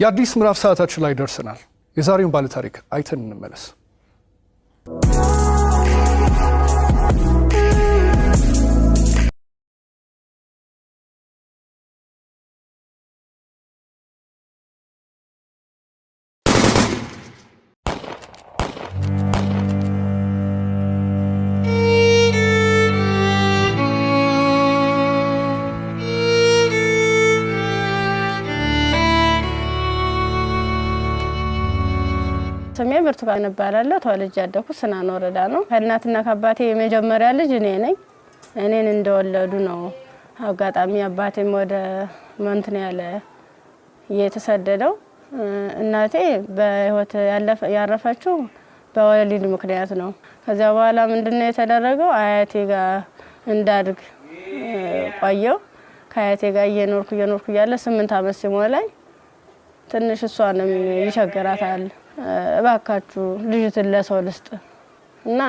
የአዲስ ምዕራፍ ሰዓታችን ላይ ደርሰናል። የዛሬውን ባለ ታሪክ አይተን እንመለስ። ስሜ ብርቱካን እባላለሁ። ተወልጄ ያደኩት ስናን ወረዳ ነው። ከእናትና ከአባቴ የመጀመሪያ ልጅ እኔ ነኝ። እኔን እንደወለዱ ነው አጋጣሚ አባቴም ወደ መንትን ያለ የተሰደደው። እናቴ በህይወት ያረፈችው በወሊድ ምክንያት ነው። ከዚያ በኋላ ምንድነው የተደረገው? አያቴ ጋር እንዳድግ ቆየው። ከአያቴ ጋር እየኖርኩ ያለ 8 አመት ሲሞላኝ ትንሽ እሷንም ይቸግራታል። እባካችሁ ልጅትን ለሰው ልስጥ እና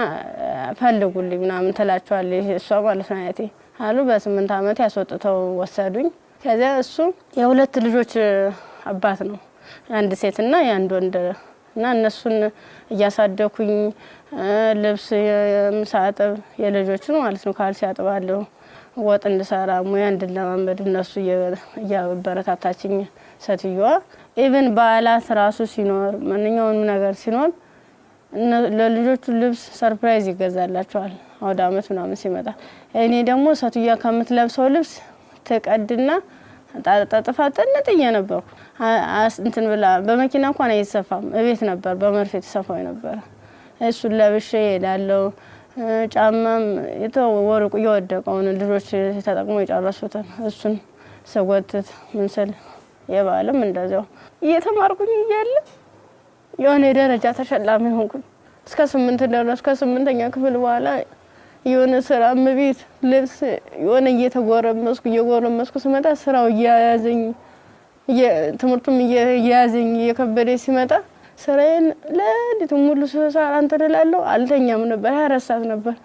ፈልጉልኝ ምናምን ትላቸዋለች እሷ ማለት ነው አያቴ አሉ። በ8 አመት ያስወጥተው ወሰዱኝ። ከዚያ እሱ የሁለት ልጆች አባት ነው፣ አንድ ሴትና አንድ ወንድ እና እነሱን እያሳደኩኝ ልብስ የምሳጥብ የልጆችን ማለት ነው ካልሲ ያጥባለሁ፣ ወጥ እንድሰራ ሙያ እንድለማመድ እነሱ እያበረታታችኝ ሴትዮዋ ኢቭን በዓላት ራሱ ሲኖር ማንኛውንም ነገር ሲኖር ለልጆቹ ልብስ ሰርፕራይዝ ይገዛላቸዋል ወደ አመት ምናምን ሲመጣ። እኔ ደግሞ ሴትዮዋ ከምትለብሰው ልብስ ተቀድና ተጣጣፋጥነጥዬ ነበርኩ። እንትን ብላ በመኪና እንኳን አይሰፋም፣ እቤት ነበር በመርፌ ተሰፋው ነበር። እሱን ለብሼ እሄዳለሁ። ጫማም የተወርቁ የወደቀውን ልጆች ተጠቅሞ የጨረሱትን እሱን ሰወትት ምን ስል የባለም እንደዛው እየተማርኩኝ እያለ የሆነ ደረጃ ተሸላሚ ሆንኩኝ። እስከ 8 ደረስኩ። ከ8ኛ ክፍል በኋላ የሆነ ስራ ምቢት ልብስ የሆነ እየጎረመስኩ ስመጣ ስራው እያያዘኝ ትምህርቱም እያያዘኝ የከበደ ሲመጣ ስራዬን ለዲቱ ሙሉ ሰዓት አንተደላለው አልተኛም ነበር። 24 ሰዓት ነበር።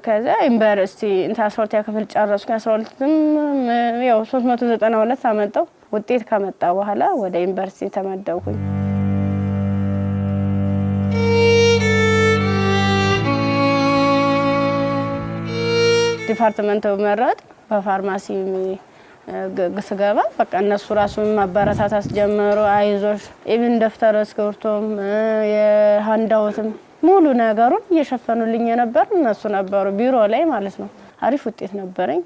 ከዛ ዩኒቨርሲቲ 12ኛ ክፍል ጨረስኩ። 12ም ያው 392 አመጣው። ውጤት ከመጣ በኋላ ወደ ዩኒቨርሲቲ ተመደብኩኝ። ዲፓርትመንት መረጥ በፋርማሲ ስገባ በቃ እነሱ ራሱን ማበረታታት ጀመሩ። አይዞሽ ኢቭን ደፍተር እስክሪብቶም የሃንዳውትም ሙሉ ነገሩን እየሸፈኑልኝ ነበር እነሱ ነበሩ ቢሮ ላይ ማለት ነው። አሪፍ ውጤት ነበረኝ።